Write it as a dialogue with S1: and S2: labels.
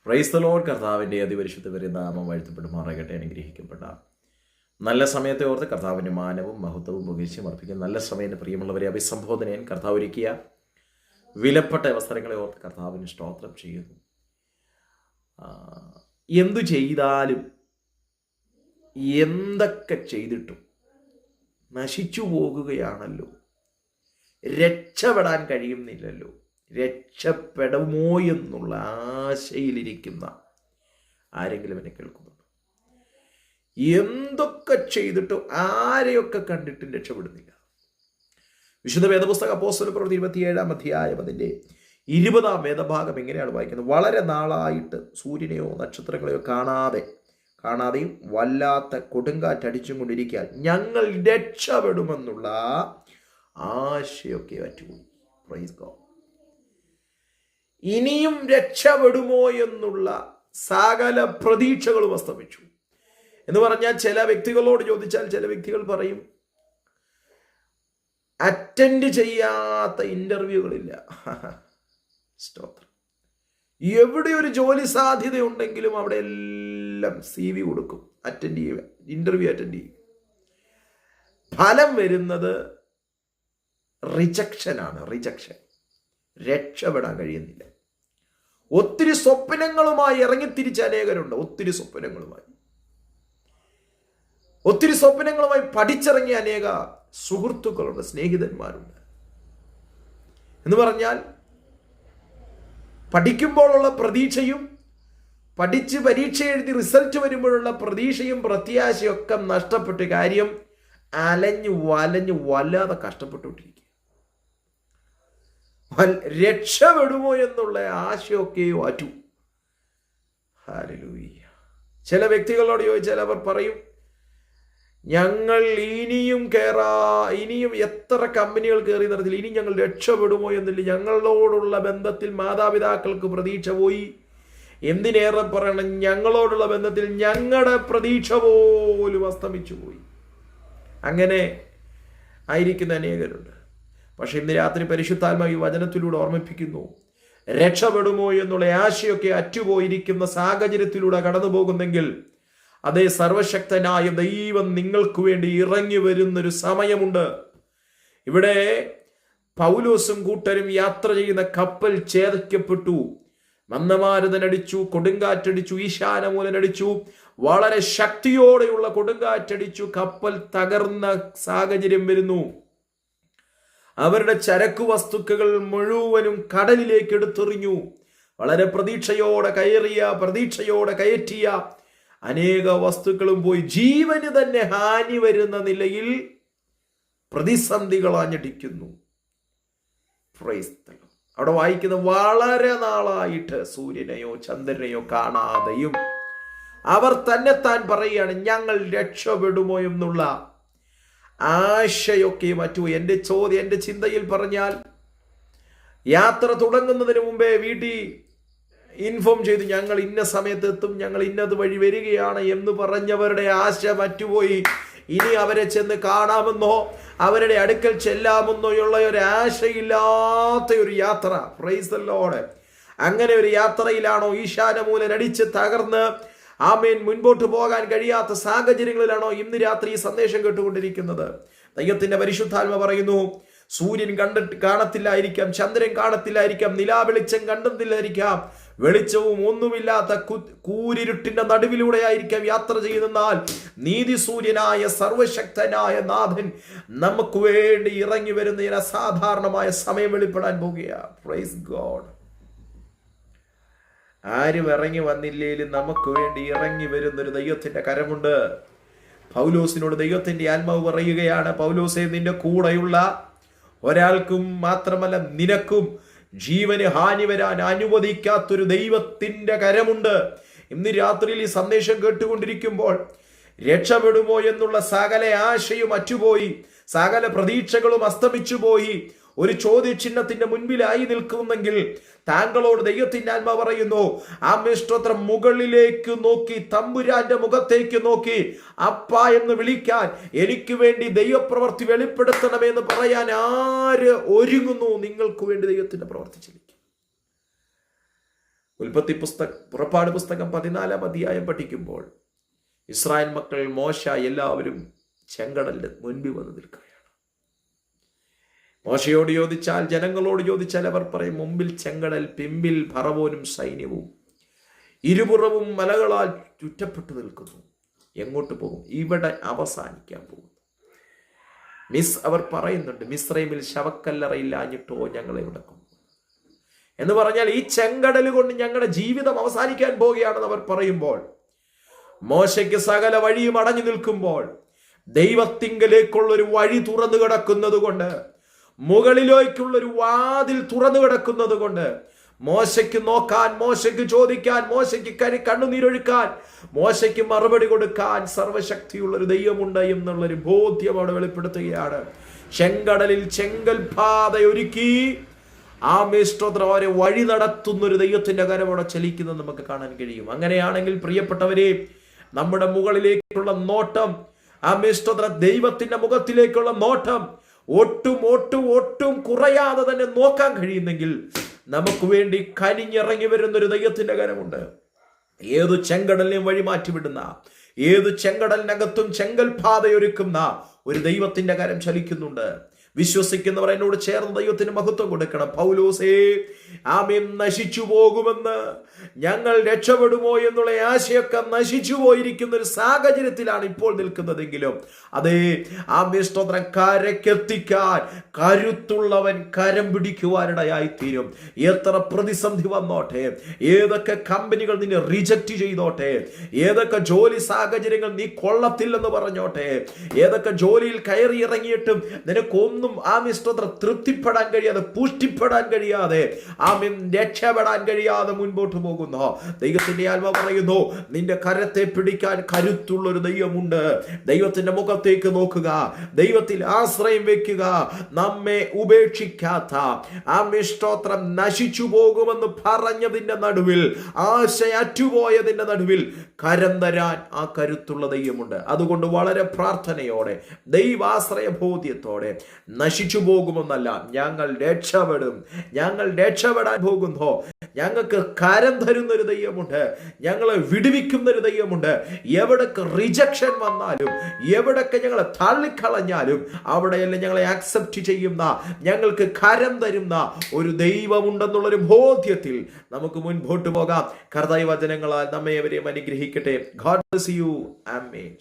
S1: Praise the Lord. കർത്താവിൻ്റെ അതിപരിശുദ്ധ നാമം വാഴ്ത്തപ്പെടുമാറാകട്ടെ. അനുഗ്രഹിക്കപ്പെട്ട നല്ല സമയത്തെ ഓർത്ത് കർത്താവിൻ്റെ മാനവും മഹത്വവും പുകഴ്ചയും അർപ്പിക്കുന്ന നല്ല സമയത്ത് പ്രിയമുള്ളവരെ അഭിസംബോധനയും കർത്താവ് ഒരുക്കിയ വിലപ്പെട്ട അവസരങ്ങളെ ഓർത്ത് കർത്താവിന് സ്തോത്രം ചെയ്യുന്നു. എന്തു ചെയ്താലും എന്തൊക്കെ ചെയ്തിട്ടും നശിച്ചു പോകുകയാണല്ലോ, രക്ഷപ്പെടാൻ കഴിയുന്നില്ലല്ലോ, രക്ഷപ്പെടുമോ എന്നുള്ള ആശയിലിരിക്കുന്ന ആരെങ്കിലും എന്നെ കേൾക്കുന്നുണ്ടോ? എന്തൊക്കെ ചെയ്തിട്ടും ആരെയൊക്കെ കണ്ടിട്ടും രക്ഷപ്പെടുന്നില്ല. വിശുദ്ധ വേദപുസ്തക അപ്പോസ്തല പ്രവൃത്തി 27-ാം അധ്യായം അതിൻ്റെ 20-ാം വേദഭാഗം എങ്ങനെയാണ് വായിക്കുന്നത്? വളരെ നാളായിട്ട് സൂര്യനെയോ നക്ഷത്രങ്ങളെയോ കാണാതെയും വല്ലാത്ത കൊടുങ്കാറ്റടിച്ചും കൊണ്ടിരിക്കാൻ ഞങ്ങൾ രക്ഷപ്പെടുമെന്നുള്ള ആശയൊക്കെ അറ്റുപോയി. Praise God. ഇനിയും രക്ഷപ്പെടുമോ എന്നുള്ള സകല പ്രതീക്ഷകളും അസ്തമിച്ചു എന്ന് പറഞ്ഞാൽ, ചില വ്യക്തികളോട് ചോദിച്ചാൽ ചില വ്യക്തികൾ പറയും അറ്റൻഡ് ചെയ്യാത്ത ഇന്റർവ്യൂകളില്ല. സ്തോത്രം. എവിടെ ഒരു ജോലി സാധ്യത ഉണ്ടെങ്കിലും അവിടെ എല്ലാം CV കൊടുക്കും, ഇന്റർവ്യൂ അറ്റൻഡ് ചെയ്യും. ഫലം വരുന്നത് റിജക്ഷൻ. രക്ഷപ്പെടാൻ കഴിയുന്നില്ല. ഒത്തിരി സ്വപ്നങ്ങളുമായി ഇറങ്ങിത്തിരിച്ച അനേകരുണ്ട്. ഒത്തിരി സ്വപ്നങ്ങളുമായി പഠിച്ചിറങ്ങിയ അനേക സുഹൃത്തുക്കളുണ്ട്, സ്നേഹിതന്മാരുണ്ട്. എന്ന് പറഞ്ഞാൽ പഠിക്കുമ്പോഴുള്ള പ്രതീക്ഷയും പഠിച്ച് പരീക്ഷ എഴുതി റിസൾട്ട് വരുമ്പോഴുള്ള പ്രതീക്ഷയും പ്രത്യാശയും ഒക്കെ നഷ്ടപ്പെട്ട് കാര്യം അലഞ്ഞു വല്ലാതെ കഷ്ടപ്പെട്ടുകൊണ്ടിരിക്കുക. രക്ഷപ്പെടുമോ എന്നുള്ള ആശയൊക്കെയോ അറ്റു. ഹല്ലേലൂയ. ചില വ്യക്തികളോട് ചോദിച്ചാൽ അവർ പറയും, ഞങ്ങൾ ഇനിയും എത്ര കമ്പനികൾ കയറി നടത്തില്ല, ഇനി ഞങ്ങൾ രക്ഷപ്പെടുമോ എന്നില്ല. ഞങ്ങളോടുള്ള ബന്ധത്തിൽ മാതാപിതാക്കൾക്ക് പ്രതീക്ഷ പോയി. എന്തിനേറെ പറയണം, ഞങ്ങളോടുള്ള ബന്ധത്തിൽ ഞങ്ങളുടെ പ്രതീക്ഷ പോലും അസ്തമിച്ചു പോയി. അങ്ങനെ ആയിരിക്കുന്ന അനേകരുണ്ട്. പക്ഷെ ഇന്ന് രാത്രി പരിശുദ്ധാത്മാവ് ഈ വചനത്തിലൂടെ ഓർമ്മിപ്പിക്കുന്നു, രക്ഷപ്പെടുമോ എന്നുള്ള ആശയൊക്കെ അറ്റുപോയിരിക്കുന്ന സാഹചര്യത്തിലൂടെ കടന്നു പോകുന്നെങ്കിൽ അതേ സർവശക്തനായ ദൈവം നിങ്ങൾക്ക് വേണ്ടി ഇറങ്ങി വരുന്നൊരു സമയമുണ്ട്. ഇവിടെ പൗലോസും കൂട്ടരും യാത്ര ചെയ്യുന്ന കപ്പൽ ഛേദിക്കപ്പെട്ടു. മന്ദമാരുതനടിച്ചു, കൊടുങ്കാറ്റടിച്ചു, ഈശാനമൂലനടിച്ചു, വളരെ ശക്തിയോടെയുള്ള കൊടുങ്കാറ്റടിച്ചു, കപ്പൽ തകർന്ന സാഹചര്യം വരുന്നു. അവരുടെ ചരക്കു വസ്തുക്കൾ മുഴുവനും കടലിലേക്ക് എടുത്തെറിഞ്ഞു. വളരെ പ്രതീക്ഷയോടെ കയറ്റിയ അനേക വസ്തുക്കളും പോയി. ജീവന് തന്നെ ഹാനി വരുന്ന നിലയിൽ പ്രതിസന്ധികൾ ആഞ്ഞടിക്കുന്നു. അവിടെ വായിക്കുന്ന, വളരെ നാളായിട്ട് സൂര്യനെയോ ചന്ദ്രനെയോ കാണാതെയും അവർ തന്നെത്താൻ പറയുകയാണ്, ഞങ്ങൾ രക്ഷപ്പെടുമോ എന്നുള്ള ആശയൊക്കെ മറ്റു. എൻ്റെ ചിന്തയിൽ പറഞ്ഞാൽ, യാത്ര തുടങ്ങുന്നതിന് മുമ്പേ വീട്ടിൽ ഇൻഫോം ചെയ്തു, ഞങ്ങൾ ഇന്ന സമയത്ത് എത്തും, ഞങ്ങൾ ഇന്നത് വഴി വരികയാണ് എന്ന് പറഞ്ഞവരുടെ ആശ മറ്റുപോയി. ഇനി അവരെ ചെന്ന് കാണാമെന്നോ അവരുടെ അടുക്കൽ ചെല്ലാമെന്നോ ഉള്ള ഒരു ആശയില്ലാത്ത ഒരു യാത്ര. Praise the Lord. അങ്ങനെ ഒരു യാത്രയിലാണോ, ഈശാനമൂലൻ അടിച്ച് തകർന്ന് മുൻപോട്ട് പോകാൻ കഴിയാത്ത സാഹചര്യങ്ങളിലാണോ ഇന്ന് രാത്രി ഈ സന്ദേശം കേട്ടുകൊണ്ടിരിക്കുന്നത്? ദൈവത്തിന്റെ പരിശുദ്ധാത്മ പറയുന്നു, സൂര്യൻ കാണത്തില്ലായിരിക്കാം, ചന്ദ്രൻ കാണത്തില്ലായിരിക്കാം, നിലാവെളിച്ചം കണ്ടെന്നില്ലായിരിക്കാം, വെളിച്ചവും ഒന്നുമില്ലാത്ത കൂരിരുട്ടിന്റെ നടുവിലൂടെ ആയിരിക്കാം യാത്ര ചെയ്യുന്നാൽ നീതി സൂര്യനായ സർവശക്തനായ നാഥൻ നമുക്ക് വേണ്ടി ഇറങ്ങി വരുന്ന അസാധാരണമായ സമയം വെളിപ്പെടാൻ പോകുകയാണ്. Praise God. ആരും ഇറങ്ങി വന്നില്ലേലും നമുക്ക് വേണ്ടി ഇറങ്ങി വരുന്നൊരു ദൈവത്തിന്റെ കരമുണ്ട്. പൗലോസിനോട് ദൈവത്തിന്റെ ആത്മാവ് പറയുകയാണ്, പൗലോസേ, നിന്റെ കൂടെയുള്ള ഒരാൾക്കും മാത്രമല്ല നിനക്കും ജീവന് ഹാനി വരാൻ അനുവദിക്കാത്തൊരു ദൈവത്തിന്റെ കരമുണ്ട്. ഇന്ന് രാത്രിയിൽ ഈ സന്ദേശം കേട്ടുകൊണ്ടിരിക്കുമ്പോൾ രക്ഷപ്പെടുമോ എന്നുള്ള സകല ആശയും അറ്റുപോയി, സകല പ്രതീക്ഷകളും അസ്തമിച്ചു പോയി, ഒരു ചോദ്യചിഹ്നത്തിന്റെ മുൻപിലായി നിൽക്കുന്നെങ്കിൽ താങ്കളോട് ദൈവത്തിന്റെ ആത്മാവ് പറയുന്നു, സ്തോത്രം, മുകളിലേക്ക് നോക്കി, തമ്പുരാന്റെ മുഖത്തേക്ക് നോക്കി അപ്പ എന്ന് വിളിക്കാൻ, എനിക്ക് വേണ്ടി ദൈവപ്രവൃത്തി വെളിപ്പെടുത്തണമെന്ന് പറയാൻ ആര് ഒരുങ്ങുന്നു? നിങ്ങൾക്ക് വേണ്ടി ദൈവത്തിന്റെ പ്രവൃത്തി ചലിക്കും. പുറപ്പാട് പുസ്തകം 14 അധ്യായം പഠിക്കുമ്പോൾ ഇസ്രായേൽ മക്കൾ, മോശ എല്ലാവരും ചെങ്കടലിന്റെ മുൻപിൽ വന്ന് നിൽക്കുകയാണ്. മോശയോട് ചോദിച്ചാൽ, ജനങ്ങളോട് ചോദിച്ചാൽ അവർ പറയും, മുമ്പിൽ ചെങ്കടൽ, പിമ്പിൽ ഫറവോനും സൈന്യവും, ഇരുപുറവും മലകളാൽ ചുറ്റപ്പെട്ടു നിൽക്കുന്നു. എങ്ങോട്ട് പോകും? ഇവിടെ അവസാനിക്കാൻ പോകുന്നു. അവർ പറയുന്നുണ്ട്, മിസ്രൈമിൽ ശവക്കല്ലറയില്ലാഞ്ഞിട്ടോ ഞങ്ങളെ ഇവിടെ കൊണ്ടു എന്ന് പറഞ്ഞാൽ ഈ ചെങ്കടൽ കൊണ്ട് ഞങ്ങളുടെ ജീവിതം അവസാനിക്കാൻ പോവുകയാണെന്ന് അവർ പറയുമ്പോൾ, മോശയ്ക്ക് സകല വഴിയും അടഞ്ഞു നിൽക്കുമ്പോൾ, ദൈവത്തിങ്കലേക്കുള്ളൊരു വഴി തുറന്നു കിടക്കുന്നത് കൊണ്ട്, മുകളിലേക്കുള്ളൊരു വാതിൽ തുറന്നു കിടക്കുന്നത് കൊണ്ട്, മോശയ്ക്ക് നോക്കാൻ, മോശയ്ക്ക് ചോദിക്കാൻ, മോശയ്ക്ക് കണ്ണുനീരൊഴുക്കാൻ, മോശയ്ക്ക് മറുപടി കൊടുക്കാൻ സർവശക്തിയുള്ളൊരു ദൈവമുണ്ട് എന്നുള്ളൊരു ബോധ്യം അവിടെ വെളിപ്പെടുത്തുകയാണ്. ചെങ്കടലിൽ ചെങ്കൽ പാത ഒരുക്കി അവരെ വഴി നടത്തുന്നൊരു ദൈവത്തിന്റെ കരം അവിടെ ചലിക്കുന്നത് നമുക്ക് കാണാൻ കഴിയും. അങ്ങനെയാണെങ്കിൽ പ്രിയപ്പെട്ടവരെ, നമ്മുടെ മുകളിലേക്കുള്ള നോട്ടം, ദൈവത്തിന്റെ മുഖത്തിലേക്കുള്ള നോട്ടം ഒട്ടും കുറയാതെ തന്നെ നോക്കാൻ കഴിയുന്നെങ്കിൽ നമുക്ക് വേണ്ടി കനിഞ്ഞിറങ്ങി വരുന്നൊരു ദൈവത്തിന്റെ കരമുണ്ട്. ഏതു ചെങ്കടലിനെയും വഴി മാറ്റിവിടുന്ന, ഏതു ചെങ്കടലിനകത്തും ചെങ്കൽ പാതയൊരുക്കുന്ന ഒരു ദൈവത്തിന്റെ കരം ചലിക്കുന്നുണ്ട്. വിശ്വസിക്കുന്നവർ എന്നോട് ചേർന്ന് ദൈവത്തിന് മഹത്വം കൊടുക്കണം. പൗലോസേ, ആമേൻ, നശിച്ചു പോകുമെന്ന്, ഞങ്ങൾ രക്ഷപ്പെടുമോ എന്നുള്ള ആശയൊക്കെ നശിച്ചു പോയിരിക്കുന്ന ഒരു സാഹചര്യത്തിലാണ് ഇപ്പോൾ നിൽക്കുന്നതെങ്കിലും, അതേ ആമേൻ സ്തോത്രം, കരക്കെത്തിക്കാൻ കരുത്തുള്ളവൻ കരം പിടിക്കുവാനിടയായിത്തീരും. എത്ര പ്രതിസന്ധി വന്നോട്ടെ, ഏതൊക്കെ കമ്പനികൾ നിന്നെ റിജക്റ്റ് ചെയ്തോട്ടെ, ഏതൊക്കെ ജോലി സാഹചര്യങ്ങൾ നീ കൊള്ളത്തില്ലെന്ന് പറഞ്ഞോട്ടെ, ഏതൊക്കെ ജോലിയിൽ കയറി ഇറങ്ങിയിട്ടും നിനക്കൊന്നും തൃപ്തിപ്പെടാൻ കഴിയാതെ, പുഷ്ടിപ്പെടാൻ കഴിയാതെ, രക്ഷപ്പെടാൻ കഴിയാതെ മുൻപോട്ട് പോകുന്നു, ദൈവത്തിന്റെ ആത്മാവ് പറയുന്നു, നിന്റെ കരത്തെ പിടിക്കാൻ കരുത്തുള്ളൊരു ദൈവമുണ്ട്. ദൈവത്തിന്റെ മുഖത്തേക്ക് നോക്കുക, ദൈവത്തിൽ ആശ്രയം വെക്കുക. നമ്മെ ഉപേക്ഷിക്കാത്ത, സ്തോത്രം, നശിച്ചു പോകുമെന്ന് പറഞ്ഞതിന്റെ നടുവിൽ, ആശയറ്റുപോയതിന്റെ നടുവിൽ കരം തരാൻ ആ കരുത്തുള്ള ദൈവമുണ്ട്. അതുകൊണ്ട് വളരെ പ്രാർത്ഥനയോടെ, ദൈവാശ്രയ ബോധ്യത്തോടെ, നശിച്ചു പോകുമെന്നല്ല, ഞങ്ങൾ രക്ഷപ്പെടും, ഞങ്ങൾ രക്ഷപ്പെടാൻ പോകുന്നു, ഞങ്ങൾക്ക് കരം തരുന്നൊരു ദൈവമുണ്ട്, ഞങ്ങളെ വിടുവിക്കുന്നൊരു ദൈവമുണ്ട്. എവിടൊക്കെ റിജക്ഷൻ വന്നാലും, എവിടൊക്കെ ഞങ്ങളെ തള്ളിക്കളഞ്ഞാലും, അവിടെയെല്ലാം ഞങ്ങളെ ആക്സെപ്റ്റ് ചെയ്യുന്ന, ഞങ്ങൾക്ക് കരം തരുന്ന ഒരു ദൈവമുണ്ടെന്നുള്ളൊരു ബോധ്യത്തിൽ നമുക്ക് മുൻപോട്ട് പോകാം. കർത്താവ് വചനങ്ങളാൽ നമ്മെ അവരെയും അനുഗ്രഹിക്കട്ടെ. God bless you. ആമേൻ.